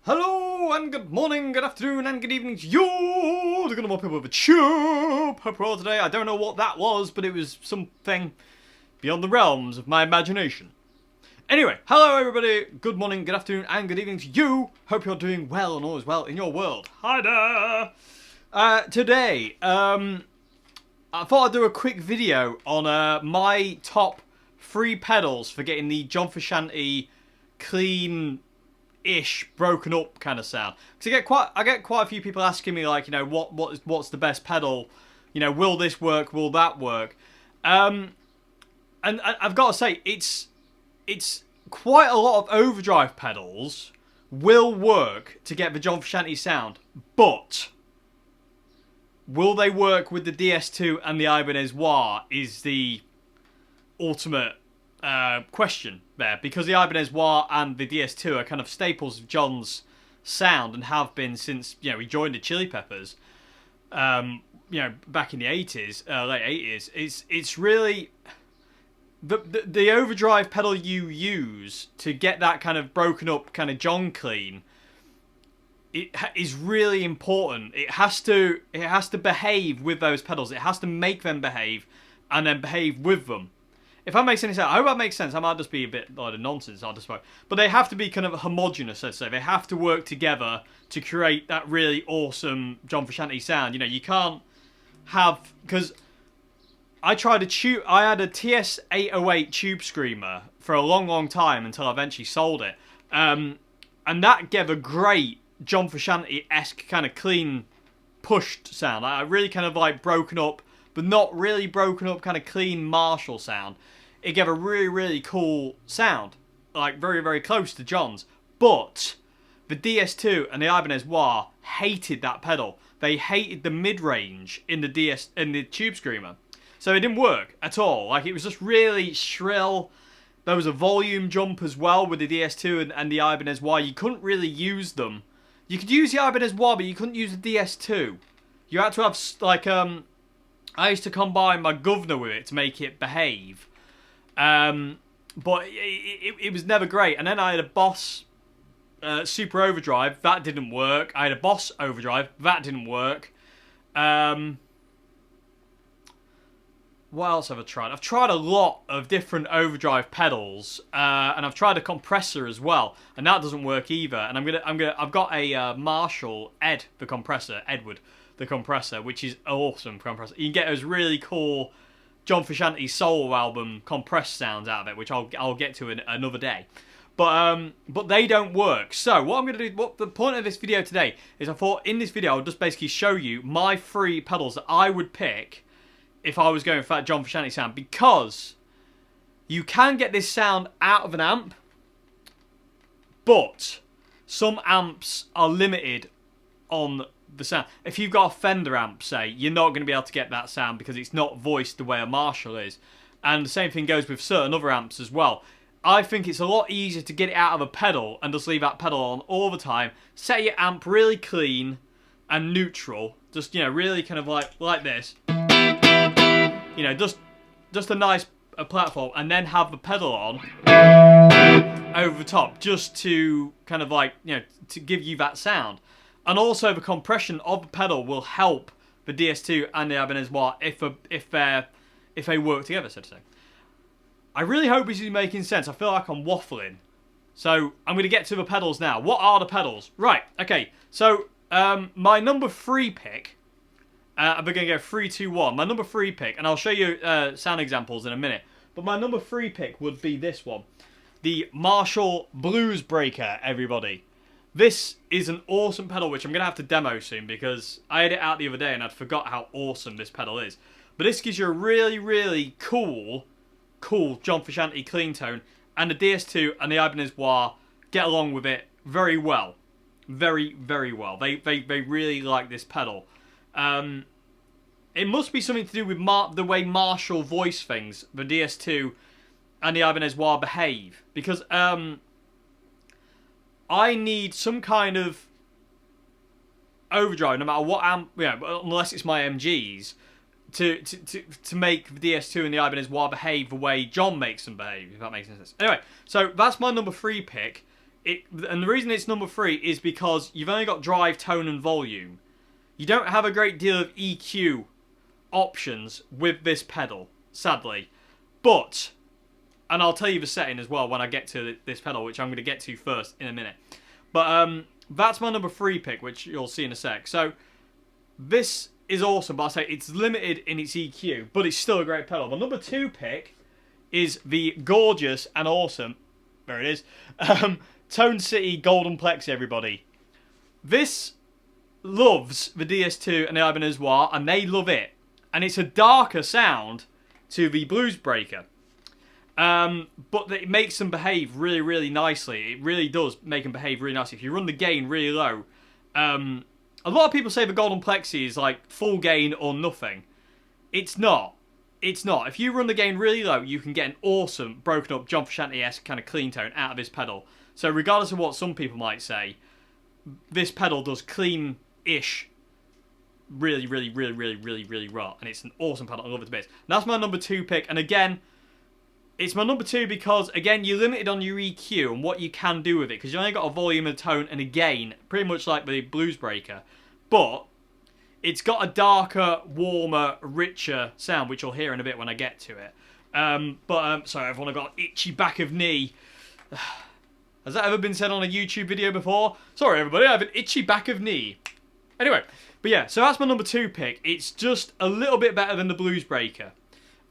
Hello and good morning, good afternoon and good evening to you. They're going to up here with a tube. Hope we're all today. I don't know what that was, but it was something beyond the realms of my imagination. Anyway, hello everybody. Good morning, good afternoon and good evening to you. Hope you're doing well and all is well in your world. Hi there. Today, I thought I'd do a quick video on my top 3 pedals for getting the John Frusciante clean-ish, broken up kind of sound. Because I get quite a few people asking me, like, you know, what's the best pedal? You know, will this work? Will that work? And I've got to say, it's quite a lot of overdrive pedals will work to get the John Frusciante sound, but will they work with the DS2 and the Ibanez WH10 is the ultimate question there, because the Ibanez WH10 and the DS2 are kind of staples of John's sound and have been since, you know, he joined the Chili Peppers, you know, back in the 80s, late 80s. It's really the overdrive pedal you use to get that kind of broken up kind of John clean. It is really important. It has to behave with those pedals. It has to make them behave, and then behave with them. If that makes any sense, I hope that makes sense. I might just be a bit like a nonsense, I'll just spoke. But they have to be kind of homogenous, let's say. They have to work together to create that really awesome John Frusciante sound. You know, you can't have, because I tried a tube. I had a TS808 tube screamer for a long, long time until I eventually sold it. And that gave a great John Frusciante-esque kind of clean, pushed sound. Like, really kind of like broken up, but not really broken up, kind of clean Marshall sound. It gave a really, really cool sound, like very, very close to John's. But the DS2 and the Ibanez WH hated that pedal. They hated the mid-range in the tube screamer. So it didn't work at all. Like, it was just really shrill. There was a volume jump as well with the DS2 and the Ibanez WH. You couldn't really use them. You could use the Ibanez WH, but you couldn't use the DS2. You had to have, like, I used to combine my governor with it to make it behave. But it was never great. And then I had a Boss Super Overdrive. That didn't work. I had a Boss Overdrive. That didn't work. What else have I tried? I've tried a lot of different overdrive pedals, and I've tried a compressor as well, and that doesn't work either. And I've got a Marshall Edward the compressor, which is an awesome compressor. You can get those really cool John Frusciante solo album compressed sounds out of it, which I'll get to in another day. But they don't work. So what I'm going to do, what the point of this video today is, I thought in this video I'll just basically show you my 3 pedals that I would pick if I was going for that John Frusciante sound, because you can get this sound out of an amp, but some amps are limited on the sound. If you've got a Fender amp, say, you're not going to be able to get that sound because it's not voiced the way a Marshall is. And the same thing goes with certain other amps as well. I think it's a lot easier to get it out of a pedal and just leave that pedal on all the time. Set your amp really clean and neutral, just, you know, really kind of like this. You know, just a nice platform, and then have the pedal on over the top, just to kind of like, you know, to give you that sound. And also the compression of the pedal will help the DS2 and the Ibanez WH if they work together, so to say. I really hope this is making sense. I feel like I'm waffling. So I'm going to get to the pedals now. What are the pedals? Right, okay. So my number 3 pick, we're going to go 3, 2, 1. My number 3 pick, and I'll show you sound examples in a minute. But my number 3 pick would be this one. The Marshall Bluesbreaker, everybody. This is an awesome pedal, which I'm going to have to demo soon, because I had it out the other day and I'd forgot how awesome this pedal is. But this gives you a really, really cool John Frusciante clean tone. And the DS2 and the Ibanez WH get along with it very well. Very, very well. They really like this pedal. It must be something to do with the way Marshall voice things, the DS2 and the Ibanez WH behave. Because I need some kind of overdrive, no matter what amp, unless it's my MGs, to make the DS2 and the Ibanez WH behave the way John makes them behave, if that makes sense. Anyway, so that's my number 3 pick. And the reason it's number 3 is because you've only got drive, tone, and volume. You don't have a great deal of EQ options with this pedal, sadly. But, and I'll tell you the setting as well when I get to this pedal, which I'm going to get to first in a minute. But that's my number 3 pick, which you'll see in a sec. So this is awesome, but I say it's limited in its EQ, but it's still a great pedal. My number 2 pick is the gorgeous and awesome, there it is, Tone City Golden Plexi, everybody. This loves the DS2 and the Ibanez WH, and they love it. And it's a darker sound to the Bluesbreaker. But it makes them behave really, really nicely. It really does make them behave really nicely. If you run the gain really low, a lot of people say the Golden Plexi is like full gain or nothing. It's not. It's not. If you run the gain really low, you can get an awesome, broken up, John Frusciante-esque kind of clean tone out of this pedal. So regardless of what some people might say, this pedal does clean-ish really, really, really, really, really, really raw. And it's an awesome pedal. I love it to bits. And that's my number 2 pick. And again, it's my number 2 because, again, you're limited on your EQ and what you can do with it. Because you only got a volume, a tone, and a gain. Pretty much like the Bluesbreaker. But it's got a darker, warmer, richer sound, which you'll hear in a bit when I get to it. Sorry, everyone, I've got an itchy back of knee. Has that ever been said on a YouTube video before? Sorry, everybody, I have an itchy back of knee. Anyway, but yeah, so that's my number 2 pick. It's just a little bit better than the Bluesbreaker.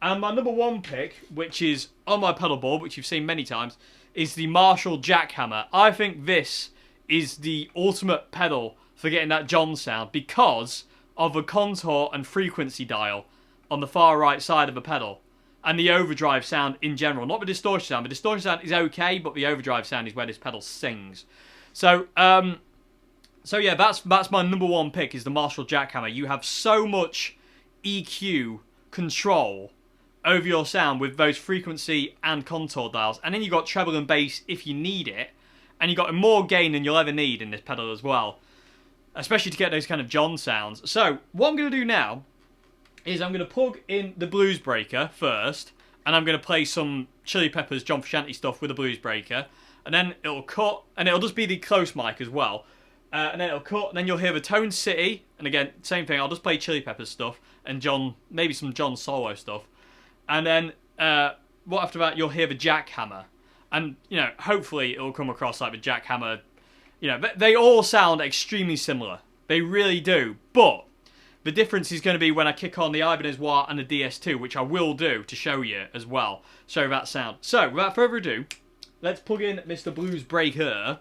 And my number one pick, which is on my pedal board, which you've seen many times, is the Marshall Jackhammer. I think this is the ultimate pedal for getting that John sound because of the contour and frequency dial on the far right side of the pedal. And the overdrive sound in general. Not the distortion sound. The distortion sound is okay, but the overdrive sound is where this pedal sings. So yeah, that's my number one pick, is the Marshall Jackhammer. You have so much EQ control over your sound with those frequency and contour dials. And then you've got treble and bass if you need it. And you've got more gain than you'll ever need in this pedal as well. Especially to get those kind of John sounds. So, what I'm going to do now is I'm going to plug in the Bluesbreaker first, and I'm going to play some Chili Peppers, John Frusciante stuff with the Bluesbreaker, and then it'll cut, and it'll just be the close mic as well, and then it'll cut, and then you'll hear the Tone City, and again, same thing, I'll just play Chili Peppers stuff, and John, maybe some John solo stuff, and then, what after that, you'll hear the Jackhammer, and, you know, hopefully it'll come across like the Jackhammer, you know, they all sound extremely similar, they really do, but the difference is going to be when I kick on the Ibanez WH and the DS2, which I will do to show you as well. Show that sound. So, without further ado, let's plug in Mr. Bluesbreaker.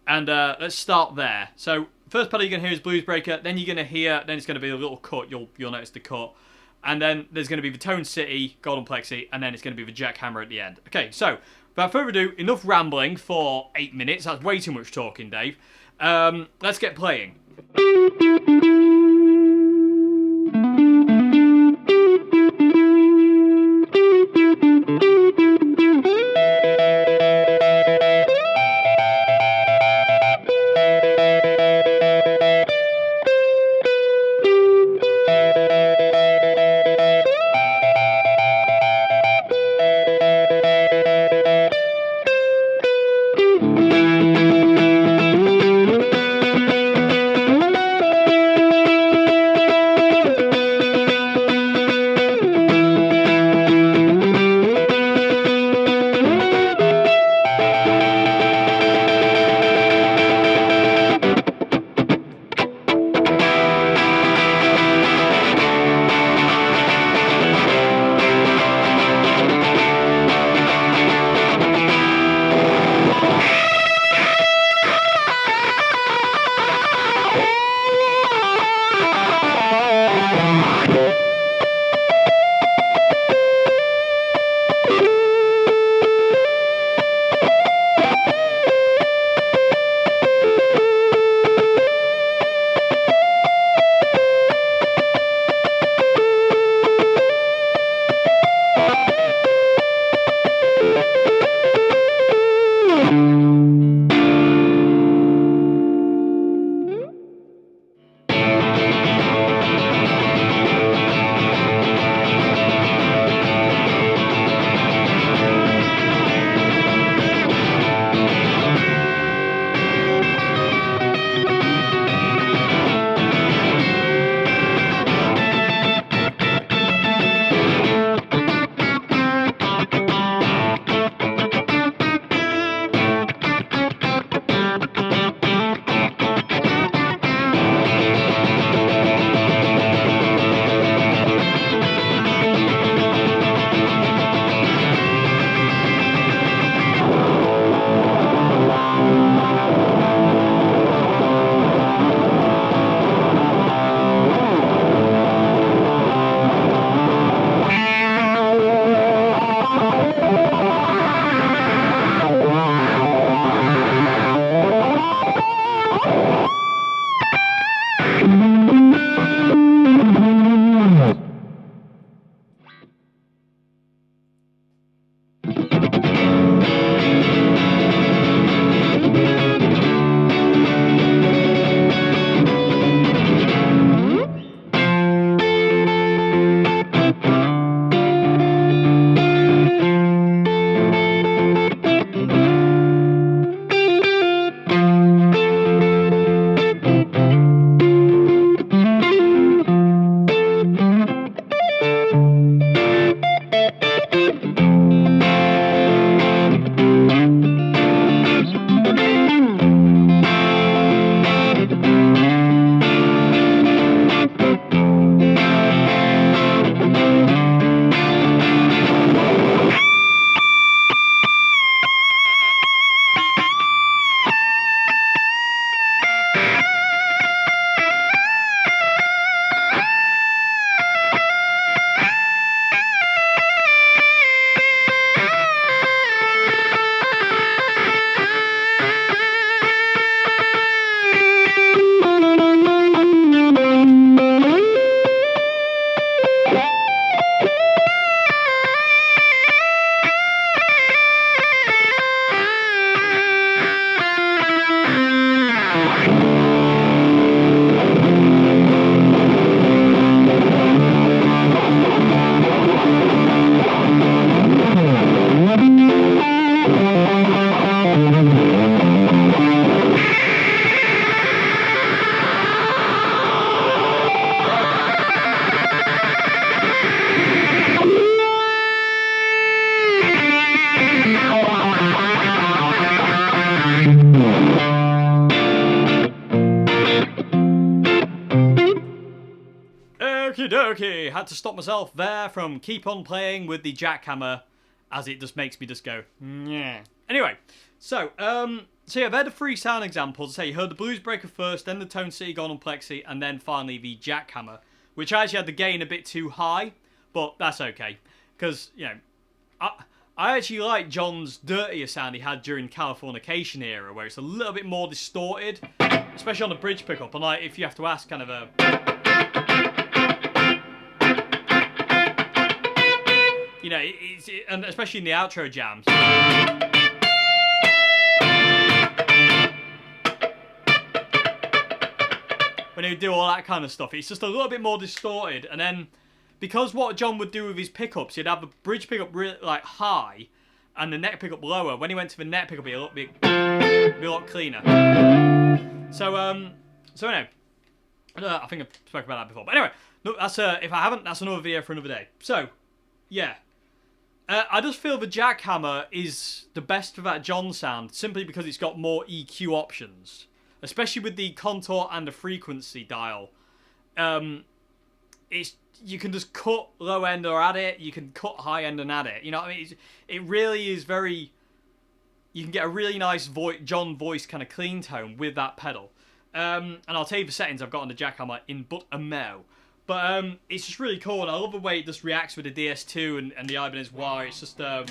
And let's start there. So, first pedal you're going to hear is Bluesbreaker. Then you're going to hear, then it's going to be a little cut. You'll notice the cut. And then there's going to be the Tone City, Golden Plexi, and then it's going to be the Jackhammer at the end. Okay, so, without further ado, enough rambling for 8 minutes. That's way too much talking, Dave. Let's get playing. Okay, had to stop myself there from keep on playing with the Jackhammer, as it just makes me just go, yeah. Anyway, so yeah, they're the 3 sound examples. So you heard the Bluesbreaker first, then the Tone City Gone on Plexi, and then finally the Jackhammer, which actually had the gain a bit too high, but that's okay, because, you know, I actually like John's dirtier sound he had during Californication era, where it's a little bit more distorted, especially on the bridge pickup, and like, if you have to ask kind of a... You know, and especially in the outro jams. When he would do all that kind of stuff, it's just a little bit more distorted. And then, because what John would do with his pickups, he'd have the bridge pickup really like high, and the neck pickup lower. When he went to the neck pickup, it'd be a lot cleaner. So anyway, I think I've spoken about that before. But anyway, look, that's if I haven't, that's another video for another day. So, yeah. I just feel the Jackhammer is the best for that John sound, simply because it's got more EQ options, especially with the contour and the frequency dial. You can just cut low end or add it. You can cut high end and add it. You know what I mean? It really is very. You can get a really nice John voice kind of clean tone with that pedal. And I'll tell you the settings I've got on the Jackhammer in but a mo. But it's just really cool, and I love the way it just reacts with the DS2 and the Ibanez WH. It's just and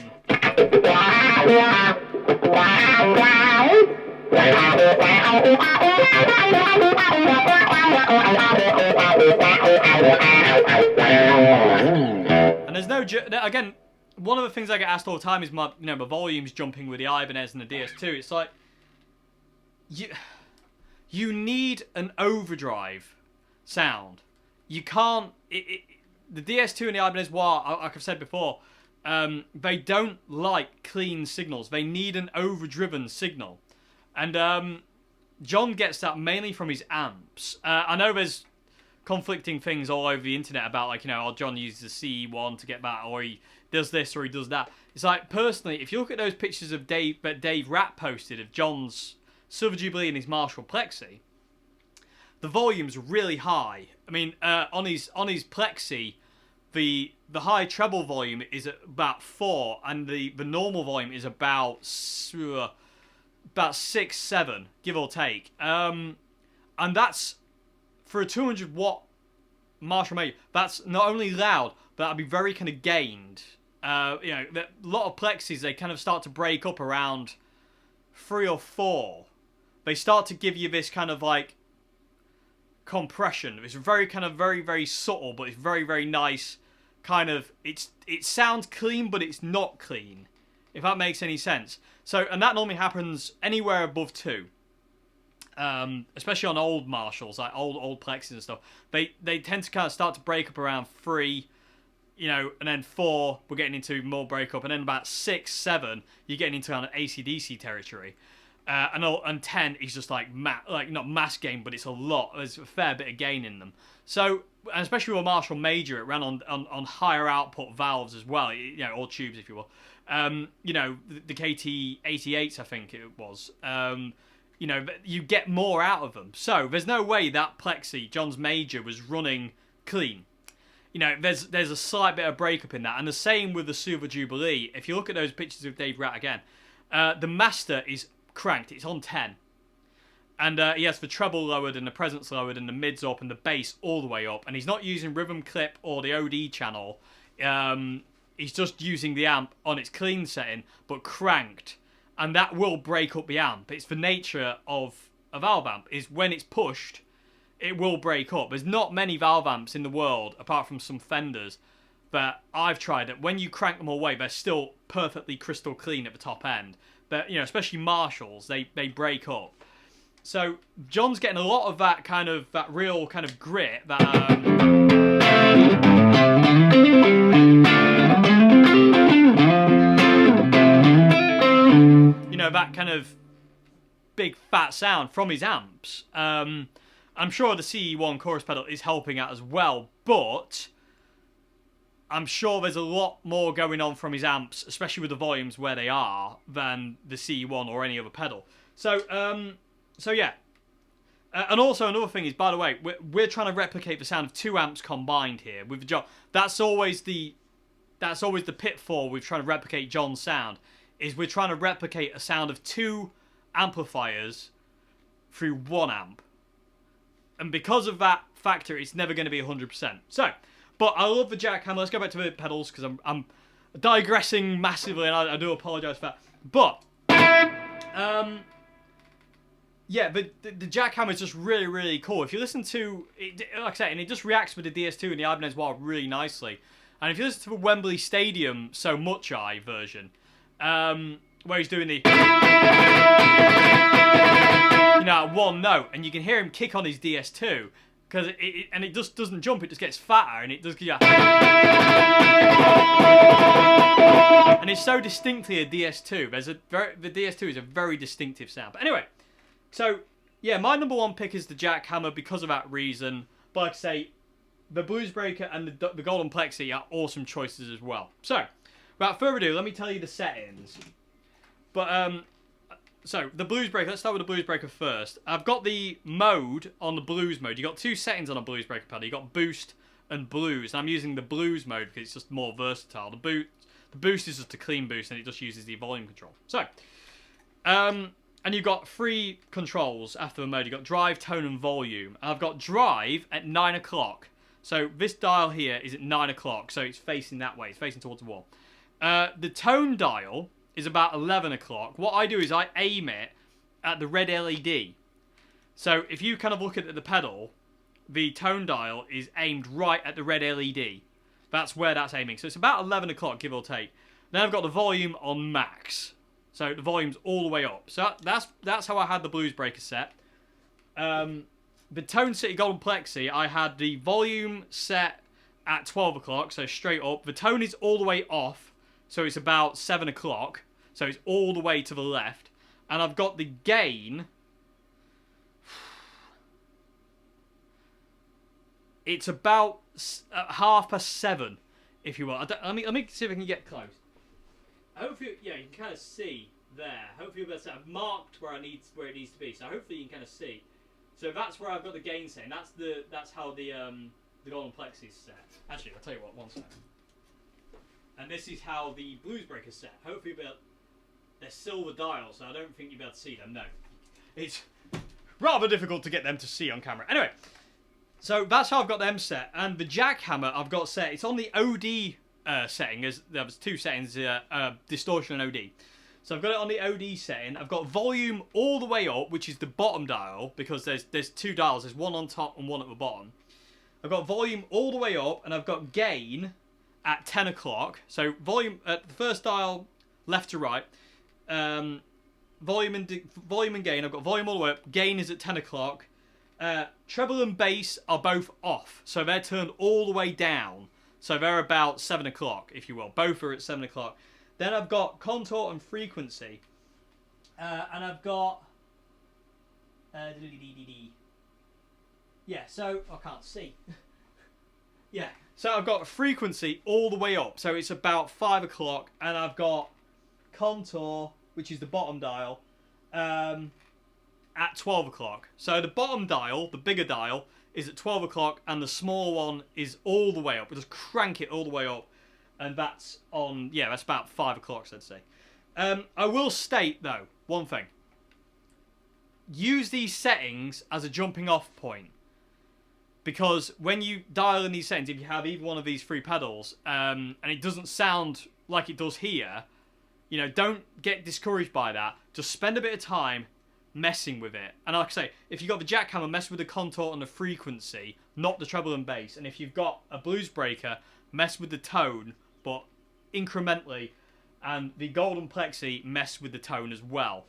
there's no again. One of the things I get asked all the time is my volume's jumping with the Ibanez and the DS2. It's like you need an overdrive sound. You can't... the DS2 and the Ibanez WH, like I've said before, they don't like clean signals. They need an overdriven signal. And John gets that mainly from his amps. I know there's conflicting things all over the internet about, like, John uses a CE1 to get that, or he does this, or he does that. It's like, personally, if you look at those pictures of that Dave Rapp posted of John's Silver Jubilee and his Marshall Plexi, the volume's really high. I mean, on his Plexi, the high treble volume is at about 4, and the normal volume is about 6, 7, give or take. And that's for a 200 watt Marshall Major. That's not only loud, but that'll be very kind of gained. A lot of Plexis, they kind of start to break up around 3 or 4. They start to give you this kind of like compression. It's very very subtle, but it's very, very nice. Kind of, it sounds clean, but it's not clean, if that makes any sense. So, and that normally happens anywhere above 2, especially on old Marshalls, like old Plexis and stuff. They tend to kind of start to break up around 3, and then 4 we're getting into more breakup, and then about 6, 7 you're getting into kind of AC/DC territory. And 10 is just like not mass gain, but it's a lot. There's a fair bit of gain in them. So, and especially with a Marshall Major, it ran on higher output valves as well. Or tubes, if you will. The KT88s, I think it was. You get more out of them. So there's no way that Plexi, John's Major, was running clean. There's a slight bit of breakup in that, and the same with the Silver Jubilee. If you look at those pictures of Dave Rapp again, the master is cranked. It's on 10, and he has the treble lowered and the presence lowered and the mids up and the bass all the way up, and he's not using rhythm clip or the OD channel. He's just using the amp on its clean setting but cranked, and that will break up the amp. It's the nature of a valve amp, is when it's pushed it will break up. There's not many valve amps in the world apart from some Fenders that I've tried that when you crank them away they're still perfectly crystal clean at the top end. But especially Marshalls, they break up. So John's getting a lot of that real kind of grit, that that kind of big fat sound from his amps. I'm sure the CE1 chorus pedal is helping out as well, but I'm sure there's a lot more going on from his amps, especially with the volumes where they are, than the CE1 or any other pedal. So yeah. And also another thing is, by the way, we're trying to replicate the sound of 2 amps combined here with the John. That's always the pitfall with trying to replicate John's sound, is we're trying to replicate a sound of 2 amplifiers through 1 amp. And because of that factor, it's never going to be 100%. So, but I love the Jackhammer. Let's go back to the pedals, because I'm digressing massively, and I do apologise for that. But, yeah, the Jackhammer is just really, really cool. If you listen to it, like I said, and it just reacts with the DS2 and the Ibanez WH10 really nicely. And if you listen to the Wembley Stadium So Much I version, where he's doing the, at 1 note, and you can hear him kick on his DS2, because it just doesn't jump, it just gets fatter, and it does, and it's so distinctly a DS2. The DS2 is a very distinctive sound. But anyway, so yeah, my number 1 pick is the Jackhammer because of that reason. But like I say, the Bluesbreaker and the Golden Plexi are awesome choices as well. So, without further ado, let me tell you the settings. But so the Bluesbreaker. Let's start with the Bluesbreaker first. I've got the mode on the Blues mode. You got 2 settings on a Bluesbreaker pedal. You got Boost and Blues. And I'm using the Blues mode because it's just more versatile. The Boost is just a clean boost, and it just uses the volume control. So, and you've got 3 controls after the mode. You've got drive, tone, and volume. And I've got drive at 9 o'clock. So this dial here is at 9 o'clock, so it's facing that way. It's facing towards the wall. The tone dial is about 11 o'clock. What I do is I aim it at the red LED. So if you kind of look at the pedal, the tone dial is aimed right at the red LED. That's where that's aiming. So it's about 11 o'clock, give or take. Then I've got the volume on max. So the volume's all the way up. So that's how I had the Bluesbreaker set. The Tone City Golden Plexi, I had the volume set at 12 o'clock, so straight up. The tone is all the way off, so it's about 7 o'clock. So it's all the way to the left. And I've got the gain. It's about 7:30, if you will. Let me see if I can get close. Hopefully, yeah, you can kind of see there. Hopefully, I've marked where it needs to be. So hopefully, you can kind of see. So that's where I've got the gain setting. That's how the Golden Plexi is set. Actually, I'll tell you what. One second. And this is how the Bluesbreaker is set. Hopefully, they're silver dials, so I don't think you'll be able to see them. No, it's rather difficult to get them to see on camera. Anyway, so that's how I've got them set. And the Jackhammer I've got set. It's on the OD setting. There was 2 settings: distortion and OD. So I've got it on the OD setting. I've got volume all the way up, which is the bottom dial, because there's 2 dials. There's one on top and one at the bottom. I've got volume all the way up, and I've got gain at 10 o'clock. So volume at the first dial, left to right. Volume and gain. I've got volume all the way up. Gain is at 10 o'clock. Treble and bass are both off, so they're turned all the way down. So they're about 7 o'clock, if you will. Both are at 7 o'clock. Then I've got contour and frequency. And I've got... yeah, so... I can't see. Yeah, so I've got frequency all the way up. So it's about 5 o'clock. And I've got contour, which is the bottom dial, at 12 o'clock. So the bottom dial, the bigger dial, is at 12 o'clock. And the small one is all the way up. We just crank it all the way up. And that's on, yeah, that's about 5 o'clock, I'd say. I will state, though, one thing. Use these settings as a jumping off point. Because when you dial in these settings, if you have either one of these 3 pedals, and it doesn't sound like it does here, you know, don't get discouraged by that. Just spend a bit of time messing with it. And like I say, if you've got the Jackhammer, mess with the contour and the frequency, not the treble and bass. And if you've got a Bluesbreaker, mess with the tone, but incrementally. And the Golden Plexi, mess with the tone as well.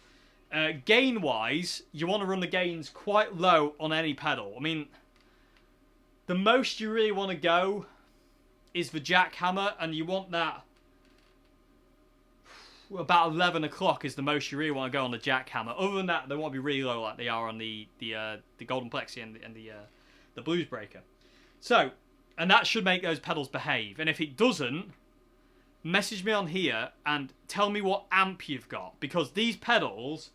Gain-wise, you want to run the gains quite low on any pedal. I mean, the most you really want to go is the Jackhammer, and you want that about 11 o'clock is the most you really want to go on the Jackhammer. Other than that, they want to be really low like they are on the Golden Plexi and the Bluesbreaker. So, and that should make those pedals behave. And if it doesn't, message me on here and tell me what amp you've got. Because these pedals,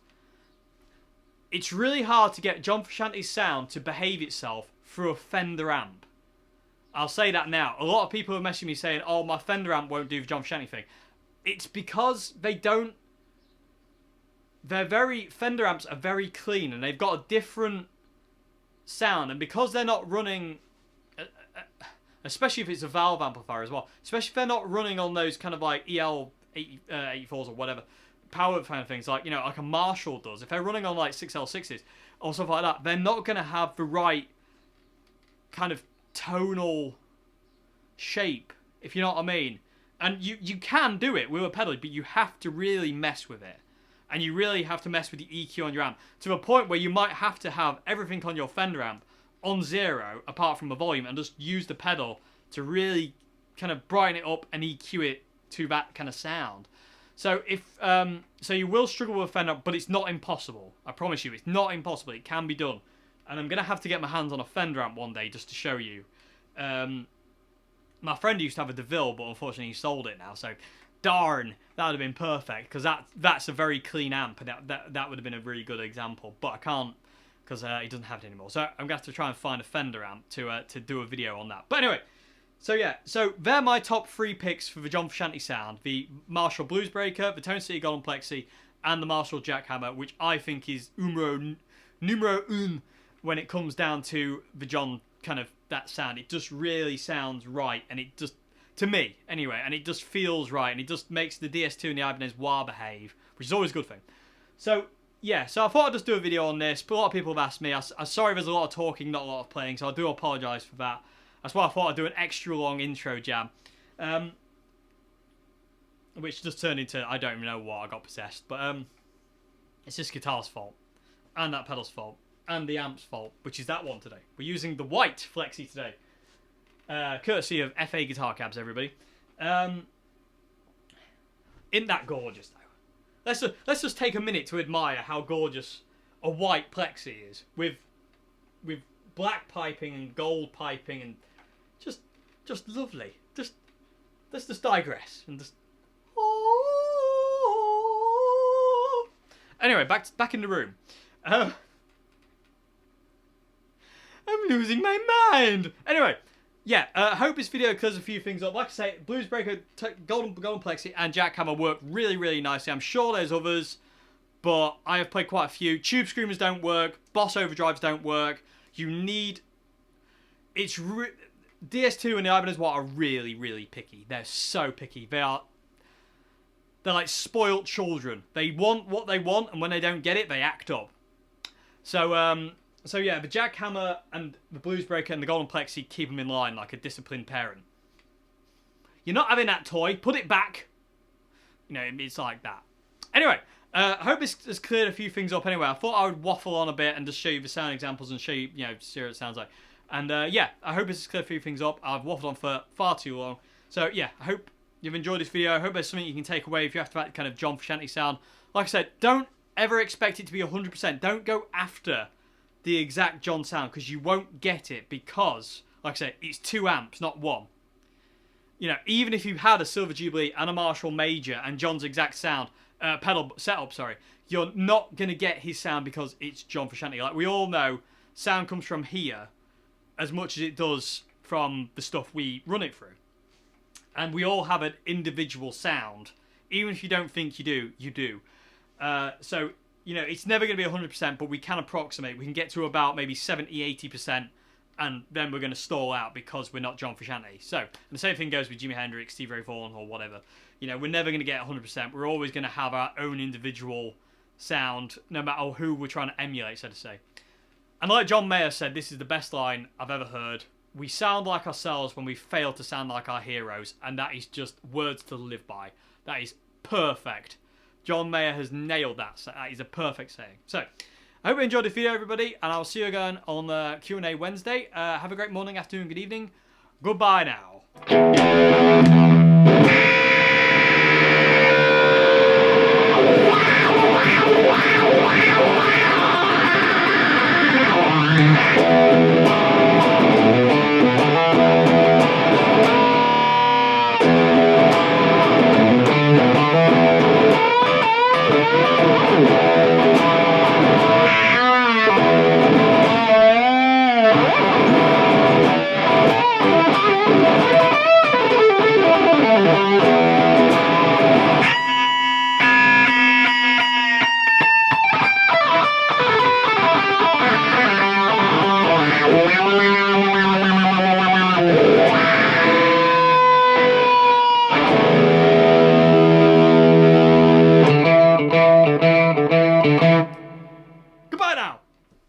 it's really hard to get John Frusciante's sound to behave itself through a Fender amp. I'll say that now. A lot of people are messaging me saying, oh, my Fender amp won't do the John Frusciante thing. It's because they don't... Fender amps are very clean, and they've got a different sound. And because they're not running... especially if it's a valve amplifier as well. Especially if they're not running on those kind of like EL84s or whatever. Power kind of things, like, you know, like a Marshall does. If they're running on like 6L6s or stuff like that, they're not going to have the right kind of tonal shape, if you know what I mean. And you can do it with a pedal, but you have to really mess with it. And you really have to mess with the EQ on your amp to a point where you might have to have everything on your Fender amp on 0 apart from the volume, and just use the pedal to really kind of brighten it up and EQ it to that kind of sound. So so you will struggle with a Fender, but it's not impossible. I promise you, it's not impossible. It can be done. And I'm going to have to get my hands on a Fender amp one day just to show you. My friend used to have a DeVille, but unfortunately he sold it now. So, darn, that would have been perfect, because that's a very clean amp, and that would have been a really good example. But I can't, because he doesn't have it anymore. So I'm going to have to try and find a Fender amp to do a video on that. But anyway... So yeah, so they're my top 3 picks for the John Frusciante sound. The Marshall Bluesbreaker, the Tone City Golden Plexi, and the Marshall Jackhammer, which I think is numero un when it comes down to the John kind of that sound. It just really sounds right, and it just, to me anyway, and it just feels right, and it just makes the DS2 and the Ibanez WH10 behave, which is always a good thing. So yeah, so I thought I'd just do a video on this, but a lot of people have asked me. I'm sorry there's a lot of talking, not a lot of playing, so I do apologise for that. That's why I thought I'd do an extra long intro jam. Which just turned into, I don't even know what, I got possessed. But it's this guitar's fault. And that pedal's fault. And the amp's fault, which is that one today. We're using the white Plexi today. Courtesy of FA Guitar Cabs, everybody. Isn't that gorgeous, though? Let's just take a minute to admire how gorgeous a white Plexi is. With black piping and gold piping and... Just lovely. Let's just digress and just. Anyway, back in the room. I'm losing my mind. Anyway, yeah. I hope this video clears a few things up. Like I say, Bluesbreaker, Golden Plexi, and Jackhammer work really, really nicely. I'm sure there's others, but I have played quite a few. Tube Screamers don't work. Boss Overdrives don't work. You need. DS2 and the Ibanez WH10 are really, really picky. They're so picky. They're like spoilt children. They want what they want, and when they don't get it, they act up. So yeah, the Jackhammer and the Bluesbreaker and the Golden Plexi keep them in line like a disciplined parent. You're not having that toy. Put it back. You know, it's like that. Anyway, I hope this has cleared a few things up anyway. I thought I would waffle on a bit and just show you the sound examples and show you, see what it sounds like. And yeah, I hope this has cleared a few things up. I've waffled on for far too long. So yeah, I hope you've enjoyed this video. I hope there's something you can take away if you have to that kind of John Frusciante sound. Like I said, don't ever expect it to be 100%. Don't go after the exact John sound, because you won't get it, because, like I said, it's 2 amps, not 1. You know, even if you had a Silver Jubilee and a Marshall Major and John's exact sound, pedal setup, sorry, you're not going to get his sound because it's John Frusciante. Like we all know, sound comes from here as much as it does from the stuff we run it through. And we all have an individual sound. Even if you don't think you do, you do. So, you know, it's never going to be 100%, but we can approximate. We can get to about maybe 70, 80%, and then we're going to stall out because we're not John Frusciante. So, and the same thing goes with Jimi Hendrix, Stevie Ray Vaughan, or whatever. You know, we're never going to get 100%. We're always going to have our own individual sound, no matter who we're trying to emulate, so to say. And like John Mayer said, this is the best line I've ever heard. We sound like ourselves when we fail to sound like our heroes, and that is just words to live by. That is perfect. John Mayer has nailed that. So that is a perfect saying. So, I hope you enjoyed this video, everybody, and I'll see you again on Q&A Wednesday. Have a great morning, afternoon, good evening. Goodbye now.